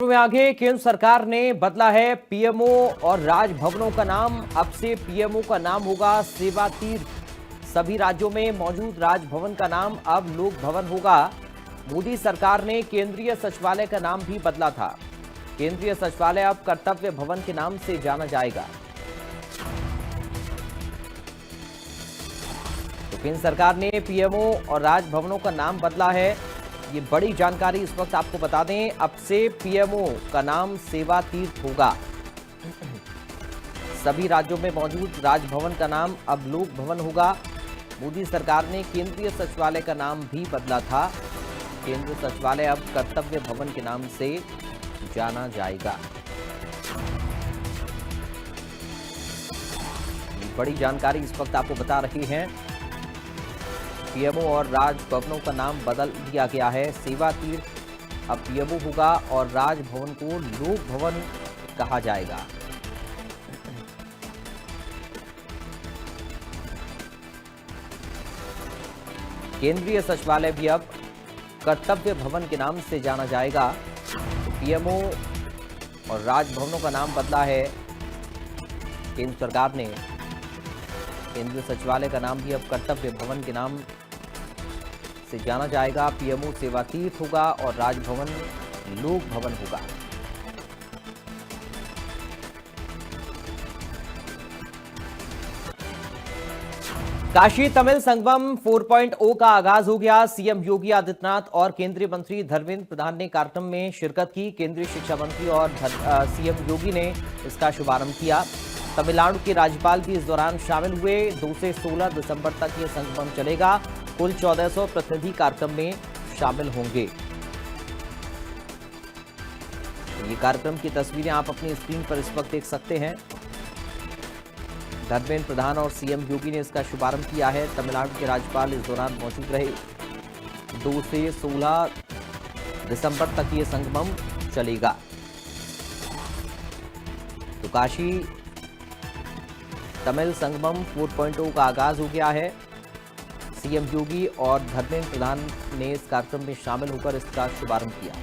में आगे, केंद्र सरकार ने बदला है पीएमओ और राजभवनों का नाम। अब से पीएमओ का नाम होगा सेवा तीर्थ। सभी राज्यों में मौजूद राजभवन का नाम अब लोक भवन होगा। मोदी सरकार ने केंद्रीय सचिवालय का नाम भी बदला था। केंद्रीय सचिवालय अब कर्तव्य भवन के नाम से जाना जाएगा। तो केंद्र सरकार ने पीएमओ और राजभवनों का नाम बदला है। ये बड़ी जानकारी इस वक्त आपको बता दें। अब से पीएमओ का नाम सेवा तीर्थ होगा। सभी राज्यों में मौजूद राजभवन का नाम अब लोक भवन होगा। मोदी सरकार ने केंद्रीय सचिवालय का नाम भी बदला था। केंद्रीय सचिवालय अब कर्तव्य भवन के नाम से जाना जाएगा। बड़ी जानकारी इस वक्त आपको बता रहे हैं। पीएमओ और राजभवनों का नाम बदल दिया गया है। सेवा तीर्थ अब पीएमओ होगा और राजभवन को लोक भवन कहा जाएगा। केंद्रीय सचिवालय भी अब कर्तव्य भवन के नाम से जाना जाएगा। पीएमओ और राजभवनों का नाम बदला है केंद्र सरकार ने। केंद्रीय सचिवालय का नाम भी अब कर्तव्य भवन के नाम से जाना जाएगा। पीएमओ सेवा तीर्थ होगा और राजभवन लोक भवन होगा। काशी तमिल संगमम 4.0 का आगाज हो गया। सीएम योगी आदित्यनाथ और केंद्रीय मंत्री धर्मेंद्र प्रधान ने कार्यक्रम में शिरकत की। केंद्रीय शिक्षा मंत्री और सीएम योगी ने इसका शुभारंभ किया। तमिलनाडु के राज्यपाल भी इस दौरान शामिल हुए। 2 से 16 दिसंबर तक यह संगमम चलेगा। कुल 1400 प्रतिनिधि कार्यक्रम में शामिल होंगे। ये कार्यक्रम की तस्वीरें आप अपनी स्क्रीन पर इस वक्त देख सकते हैं। धर्मेंद्र प्रधान और सीएम योगी ने इसका शुभारंभ किया है। तमिलनाडु के राज्यपाल इस दौरान मौजूद रहे। 2 से 16 दिसंबर तक ये संगमम चलेगा। तो काशी तमिल संगमम 4.0 का आगाज हो गया है। सीएम योगी और धर्मेंद्र प्रधान ने इस कार्यक्रम में शामिल होकर इसका शुभारंभ किया।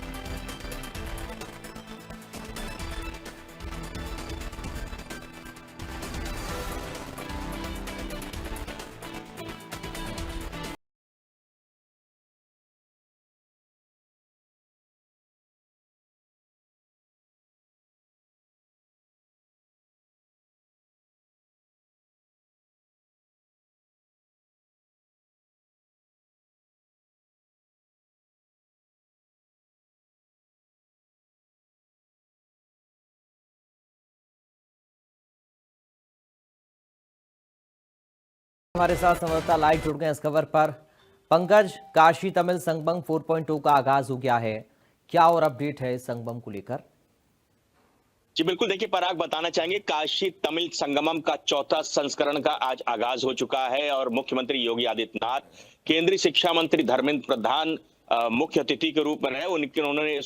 हमारे साथ संवाददाता लाइव जुड़ गए इस खबर पर। पंकज, काशी तमिल संगमम 4.0 का आगाज हो गया है। क्या और अपडेट है इस संगमम को लेकर? जी बिल्कुल, देखिए पराग बताना चाहेंगे, काशी तमिल संगमम का 4था संस्करण का आज आगाज हो चुका है और मुख्यमंत्री योगी आदित्यनाथ, केंद्रीय शिक्षा मंत्री धर्मेंद्र प्रधान मुख्य अतिथि के रूप में रहे। उन्होंने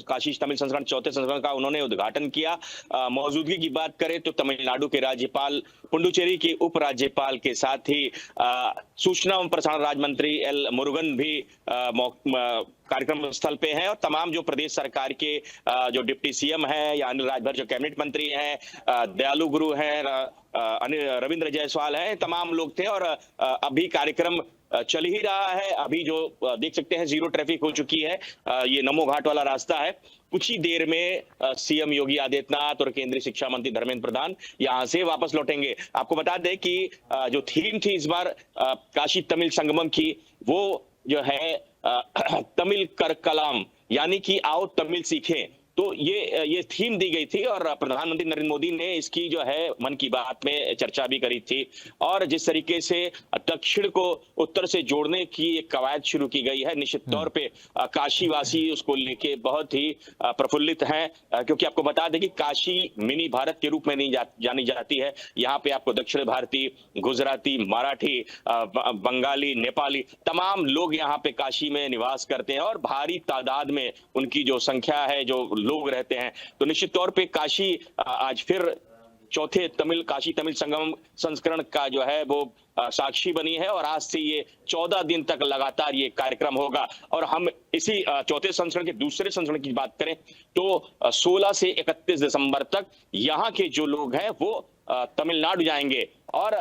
काशी तमिल संस्करण 4थे संस्करण का उन्होंने उद्घाटन किया। मौजूदगी की बात करें तो तमिलनाडु के राज्यपाल, पुडुचेरी के उपराज्यपाल के साथ ही सूचना एवं प्रसारण राज्य मंत्री एल मुरुगन भी कार्यक्रम स्थल पे हैं और तमाम जो प्रदेश सरकार के जो डिप्टी सीएम हैं या अनिल राजभर जो कैबिनेट मंत्री हैं, दयालु गुरु हैं, रविंद्र जायसवाल हैं, तमाम लोग थे। और अभी कार्यक्रम चल ही रहा है। अभी जो देख सकते हैं जीरो ट्रैफिक हो चुकी है। ये नमो घाट वाला रास्ता है। कुछ ही देर में सीएम योगी आदित्यनाथ और केंद्रीय शिक्षा मंत्री धर्मेंद्र प्रधान यहां से वापस लौटेंगे। आपको बता दें कि जो थीम थी इस बार काशी तमिल संगमम की, वो जो है तमिल कर कलाम, यानी कि आओ तमिल सीखें। तो ये थीम दी गई थी और प्रधानमंत्री नरेंद्र मोदी ने इसकी जो है मन की बात में चर्चा भी करी थी। और जिस तरीके से दक्षिण को उत्तर से जोड़ने की एक कवायद शुरू की गई है, निश्चित तौर पे काशीवासी उसको लेके बहुत ही प्रफुल्लित हैं, क्योंकि आपको बता दें कि काशी मिनी भारत के रूप में नहीं जानी जाती है। यहाँ पे आपको दक्षिण भारतीय, गुजराती, मराठी, बंगाली, नेपाली तमाम लोग यहाँ पे काशी में निवास करते हैं और भारी तादाद में उनकी जो संख्या है, जो लोग रहते हैं। तो निश्चित तौर पे काशी आज फिर चौथे काशी तमिल संगम संस्करण का जो है वो साक्षी बनी है और आज से ये 14 दिन तक लगातार ये कार्यक्रम होगा। और हम इसी चौथे संस्करण के दूसरे संस्करण की बात करें तो 16 से 31 दिसंबर तक यहाँ के जो लोग हैं वो तमिलनाडु जाएंगे और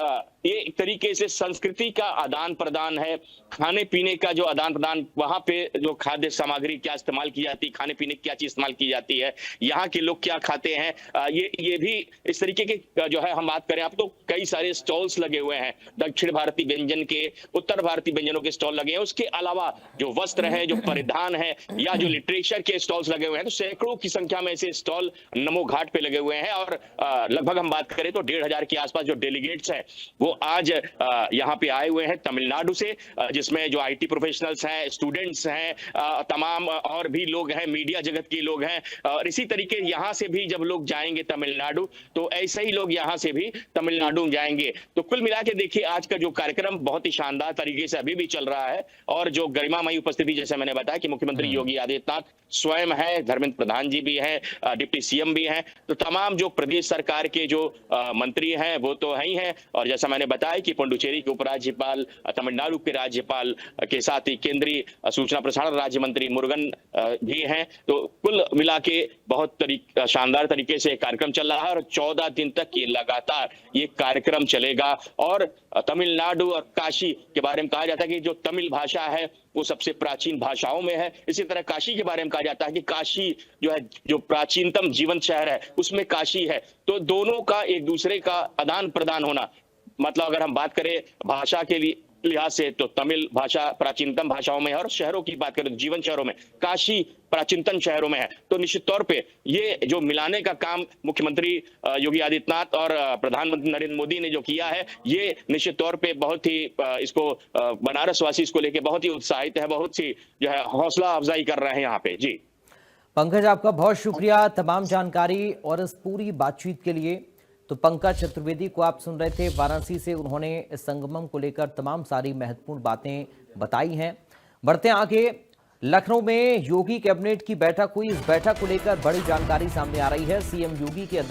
ये एक तरीके से संस्कृति का आदान प्रदान है, खाने पीने का जो आदान प्रदान, वहां पे जो खाद्य सामग्री क्या इस्तेमाल की जाती है, खाने पीने की क्या चीज इस्तेमाल की जाती है, यहाँ के लोग क्या खाते हैं, ये भी इस तरीके के जो है हम बात करें आप तो कई सारे स्टॉल्स लगे हुए हैं, दक्षिण भारतीय व्यंजन के, उत्तर भारतीय व्यंजनों के स्टॉल लगे हैं। उसके अलावा जो वस्त्र है, जो परिधान है या जो लिटरेचर के स्टॉल्स लगे हुए हैं, तो सैकड़ों की संख्या में ऐसे स्टॉल नमो घाट पे लगे हुए हैं। और लगभग हम बात करें तो 1,500 के आसपास जो डेलीगेट्स हैं वो आज यहाँ पे आए हुए हैं तमिलनाडु से, जिसमें जो आईटी प्रोफेशनल्स हैं, स्टूडेंट्स हैं, तमाम और भी लोग हैं, मीडिया जगत के लोग हैं। और इसी तरीके यहाँ से भी जब लोग जाएंगे तमिलनाडु तो ऐसे ही लोग यहाँ से भी तमिलनाडु जाएंगे। तो कुल मिला के देखिए आज का जो कार्यक्रम बहुत ही शानदार तरीके से अभी भी चल रहा है और जो गरिमामयी उपस्थिति, जैसे मैंने बताया कि मुख्यमंत्री योगी आदित्यनाथ स्वयं है, धर्मेंद्र प्रधान जी भी हैं, डिप्टी सीएम भी हैं, तो तमाम जो प्रदेश सरकार के जो मंत्री हैं वो तो है ही हैं। और जैसा मैंने बताया कि पुडुचेरी के उपराज्यपाल, तमिलनाडु के राज्यपाल के साथ ही केंद्रीय सूचना प्रसारण राज्य मंत्री मुरुगन भी हैं। तो कुल मिला के बहुत शानदार तरीके से कार्यक्रम चल रहा है और 14 दिन तक ये लगातार ये कार्यक्रम चलेगा। और तमिलनाडु और काशी के बारे में कहा जाता है कि जो तमिल भाषा है वो सबसे प्राचीन भाषाओं में है। इसी तरह काशी के बारे में कहा जाता है कि काशी जो है, जो प्राचीनतम जीवंत शहर है उसमें काशी है। तो दोनों का एक दूसरे का आदान प्रदान होना, मतलब अगर हम बात करें भाषा के लिहाज से तो तमिल भाषा प्राचीनतम भाषाओं में है और शहरों की बात करें तो जीवन शहरों में काशी प्राचीनतम शहरों में है। तो निश्चित तौर पे ये जो मिलाने का काम मुख्यमंत्री योगी आदित्यनाथ और प्रधानमंत्री नरेंद्र मोदी ने जो किया है, ये निश्चित तौर पे बहुत ही इसको बनारस वासी इसको लेके बहुत ही उत्साहित है, बहुत सी जो है हौसला अफजाई कर रहे हैं यहाँ पे। जी पंकज, आपका बहुत शुक्रिया तमाम जानकारी और इस पूरी बातचीत के लिए। तो पंकज चतुर्वेदी को आप सुन रहे थे वाराणसी से, उन्होंने इस संगमम को लेकर तमाम सारी महत्वपूर्ण बातें बताई हैं। बढ़ते आगे, लखनऊ में योगी कैबिनेट की बैठक हुई। इस बैठक को लेकर बड़ी जानकारी सामने आ रही है। सीएम योगी के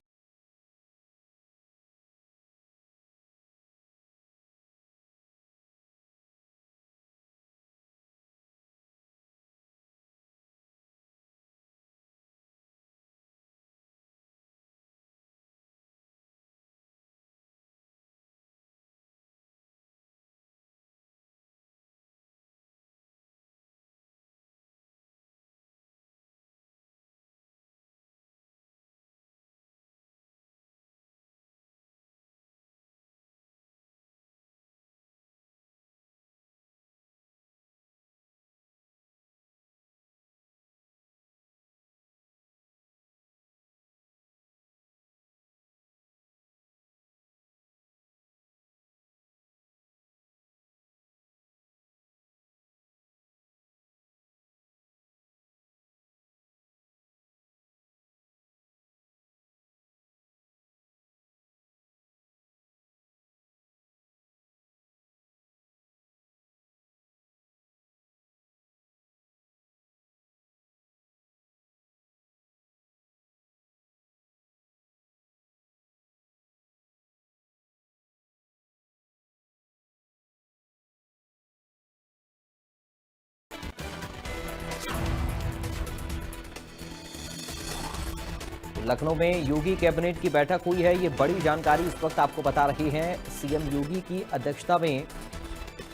लखनऊ में योगी कैबिनेट की बैठक हुई है। ये बड़ी जानकारी इस वक्त आपको बता रही हैं सीएम योगी की अध्यक्षता में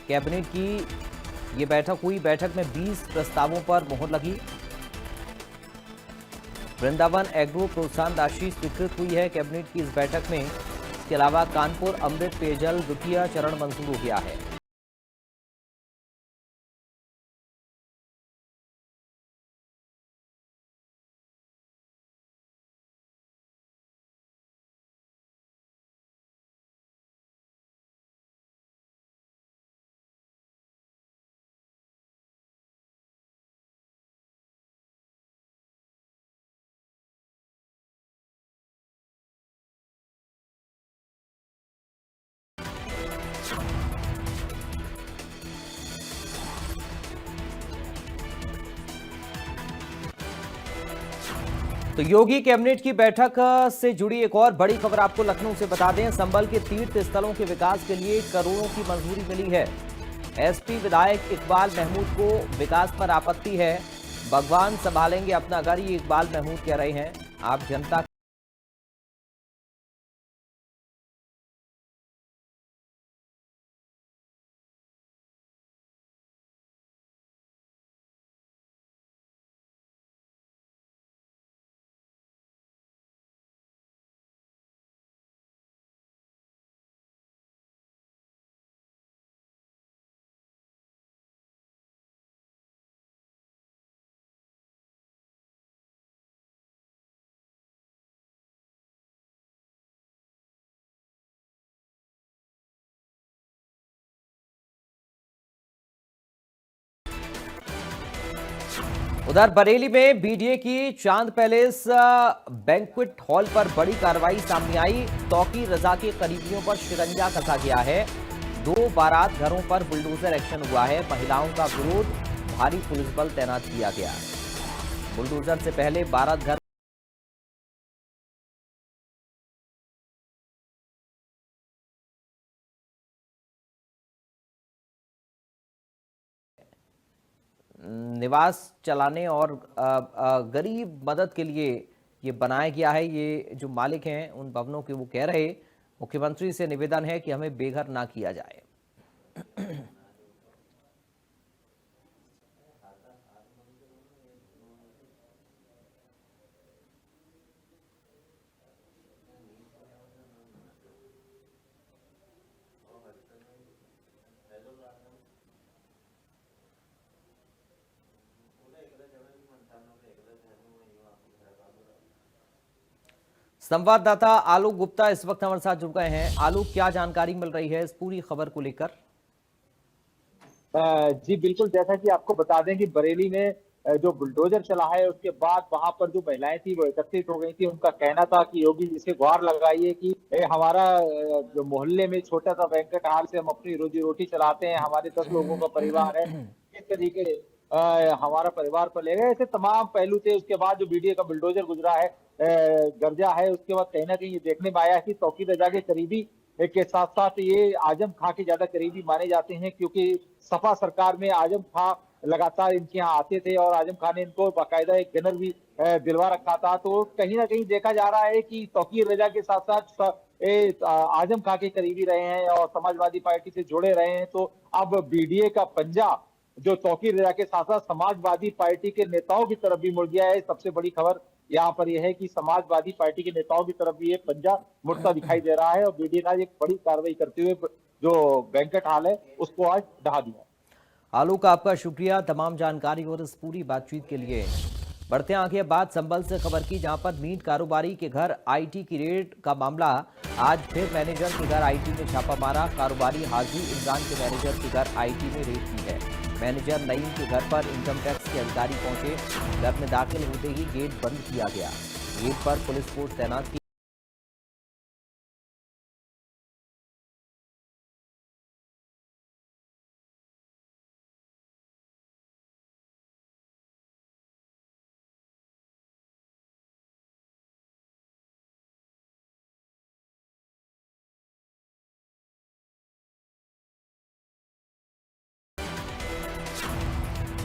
कैबिनेट की ये बैठक हुई। बैठक में 20 प्रस्तावों पर मोहर लगी। वृंदावन एग्रो प्रोत्साहन राशि स्वीकृत हुई है कैबिनेट की इस बैठक में। इसके अलावा कानपुर अमृत पेयजल द्वितीय चरण मंजूर हो गया है। तो योगी कैबिनेट की बैठक से जुड़ी एक और बड़ी खबर आपको लखनऊ से बता दें। संभल के तीर्थ स्थलों के विकास के लिए करोड़ों की मंजूरी मिली है। एसपी विधायक इकबाल महमूद को विकास पर आपत्ति है। भगवान संभालेंगे अपना घर, ये इकबाल महमूद कह रहे हैं। आप जनता उधर बरेली में बीडीए की चांद पैलेस बैंक्वेट हॉल पर बड़ी कार्रवाई सामने आई। तौकीर रजा के करीबियों पर शिकंजा कसा गया है। 2 बारात घरों पर बुलडोजर एक्शन हुआ है। महिलाओं का विरोध, भारी पुलिस बल तैनात किया गया। बुलडोजर से पहले बारात घर निवास चलाने और गरीब मदद के लिए ये बनाया गया है। ये जो मालिक हैं उन भवनों के, वो कह रहे मुख्यमंत्री से निवेदन है कि हमें बेघर ना किया जाए। संवाददाता आलोक गुप्ता इस वक्त हमारे साथ जुड़ गए हैं। आलोक, क्या जानकारी मिल रही है इस पूरी खबर को लेकर? जी बिल्कुल, जैसा कि आपको बता दें कि बरेली में जो बुलडोजर चला है उसके बाद वहां पर जो महिलाएं थी वो एकत्रित हो गई थी। उनका कहना था कि योगी जी से गुहार लगाइए कि हमारा जो मोहल्ले में छोटा सा बैंक्वेट हॉल से हम अपनी रोजी रोटी चलाते हैं, हमारे 10 लोगों का परिवार है, किस तरीके से हमारा परिवार पलेगा। ऐसे तमाम पहलू थे। उसके बाद जो बीडीए का बुलडोजर गुजरा है, गर्जा है, उसके बाद कहीं ना कहीं ये देखने में आया कि तौकीर रजा के करीबी के साथ साथ ये आजम खां के ज्यादा करीबी माने जाते हैं, क्योंकि सपा सरकार में आजम खां लगातार इनके यहाँ आते थे और आजम खान ने इनको बाकायदा एक गनर भी दिलवा रखा था। तो कहीं ना कहीं देखा जा रहा है कि तौकीर रजा के साथ साथ आजम खां के करीबी रहे हैं और समाजवादी पार्टी से जुड़े रहे हैं। तो अब बीडीए का पंजा जो तौकीर रजा के साथ साथ समाजवादी पार्टी के नेताओं की तरफ भी मुड़ गया है। सबसे बड़ी खबर यहाँ पर यह है कि समाजवादी पार्टी के नेताओं की तरफ भी ये पंजा मुड़ता दिखाई दे रहा है और बीडीए ने एक बड़ी कार्रवाई करते हुए जो बैंक्वेट हॉल है उसको आज ढहा दिया। आलोक, आपका शुक्रिया तमाम जानकारी और इस पूरी बातचीत के लिए। बढ़ते हैं आगे बात संभल से खबर की, जहां पर मीट कारोबारी के घर आईटी की रेड का मामला। आज फिर मैनेजर के घर आईटी में छापा मारा। कारोबारी हाजी इमरान के मैनेजर के घर आईटी में रेड की है। मैनेजर नईम के घर पर इनकम टैक्स के अधिकारी पहुंचे। घर में दाखिल होते ही गेट बंद किया गया। गेट पर पुलिस फोर्स तैनात की।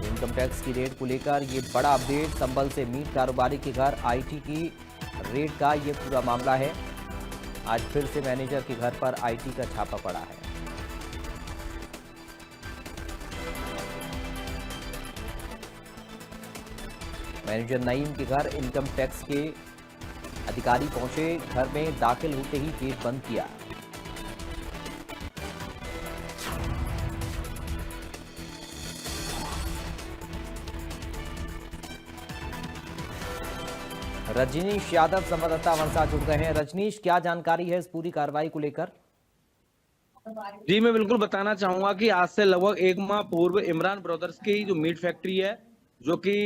इनकम टैक्स की रेड को लेकर ये बड़ा अपडेट। संभल से मीट कारोबारी के घर आईटी की रेड का ये पूरा मामला है। आज फिर से मैनेजर के घर पर आईटी का छापा पड़ा है। मैनेजर नईम के घर इनकम टैक्स के अधिकारी पहुंचे। घर में दाखिल होते ही गेट बंद किया। रजनीश यादव संवाददाता हमारे साथ जुड़ गए हैं। रजनीश, क्या जानकारी है इस पूरी कार्रवाई को लेकर? जी मैं बिल्कुल बताना चाहूंगा कि आज से लगभग 1 माह पूर्व इमरान ब्रदर्स की जो मीट फैक्ट्री है, जो कि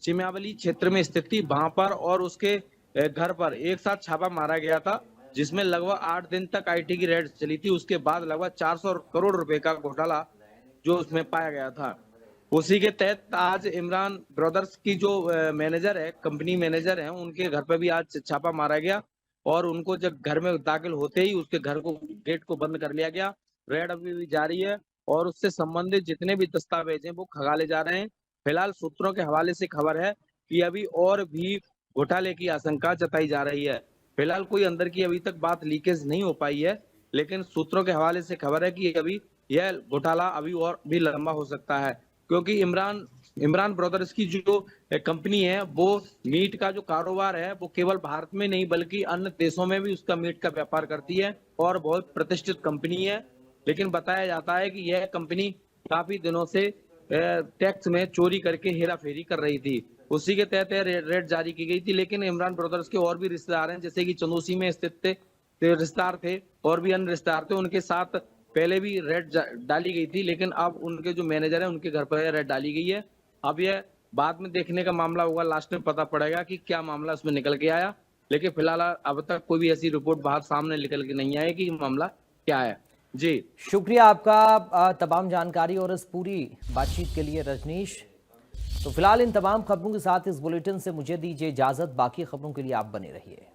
चिमियावली क्षेत्र में स्थित थी, वहां पर और उसके घर पर एक साथ छापा मारा गया था, जिसमें लगभग 8 दिन तक आईटी की रेड चली थी। उसके बाद लगभग 400 करोड़ रुपए का घोटाला जो उसमें पाया गया था। उसी के तहत आज इमरान ब्रदर्स की जो मैनेजर है, कंपनी मैनेजर है, उनके घर पे भी आज छापा मारा गया और उनको जब घर में दाखिल होते ही उसके घर को, गेट को बंद कर लिया गया। रेड अभी भी जारी है और उससे संबंधित जितने भी दस्तावेज हैं वो खंगाले जा रहे हैं। फिलहाल सूत्रों के हवाले से खबर है कि अभी और भी घोटाले की आशंका जताई जा रही है। फिलहाल कोई अंदर की अभी तक बात लीकेज नहीं हो पाई है, लेकिन सूत्रों के हवाले से खबर है कि अभी यह घोटाला अभी और भी लंबा हो सकता है, क्योंकि इमरान ब्रदर्स की जो कंपनी है वो मीट का जो कारोबार है वो केवल भारत में नहीं बल्कि अन्य देशों में भी उसका मीट का व्यापार करती है और बहुत प्रतिष्ठित कंपनी है। लेकिन बताया जाता है कि यह कंपनी काफी दिनों से टैक्स में चोरी करके हेरा फेरी कर रही थी। उसी के तहत रेड जारी की गई थी। लेकिन इमरान ब्रदर्स के और भी रिश्तेदार हैं, जैसे कि चंदौसी में स्थित रिश्तेदार थे और भी अन्य रिश्तेदार थे, उनके साथ पहले भी रेड डाली गई थी। लेकिन अब उनके जो मैनेजर है उनके घर पर रेड डाली गई है। अब यह बाद में देखने का मामला होगा, लास्ट में पता पड़ेगा कि क्या मामला उसमें निकल के आया। लेकिन फिलहाल अब तक कोई भी ऐसी रिपोर्ट बाहर सामने निकल के नहीं आई कि मामला क्या है। जी शुक्रिया आपका तमाम जानकारी और इस पूरी बातचीत के लिए रजनीश। तो फिलहाल इन तमाम खबरों के साथ इस बुलेटिन से मुझे दीजिए इजाजत। बाकी खबरों के लिए आप बने रहिए।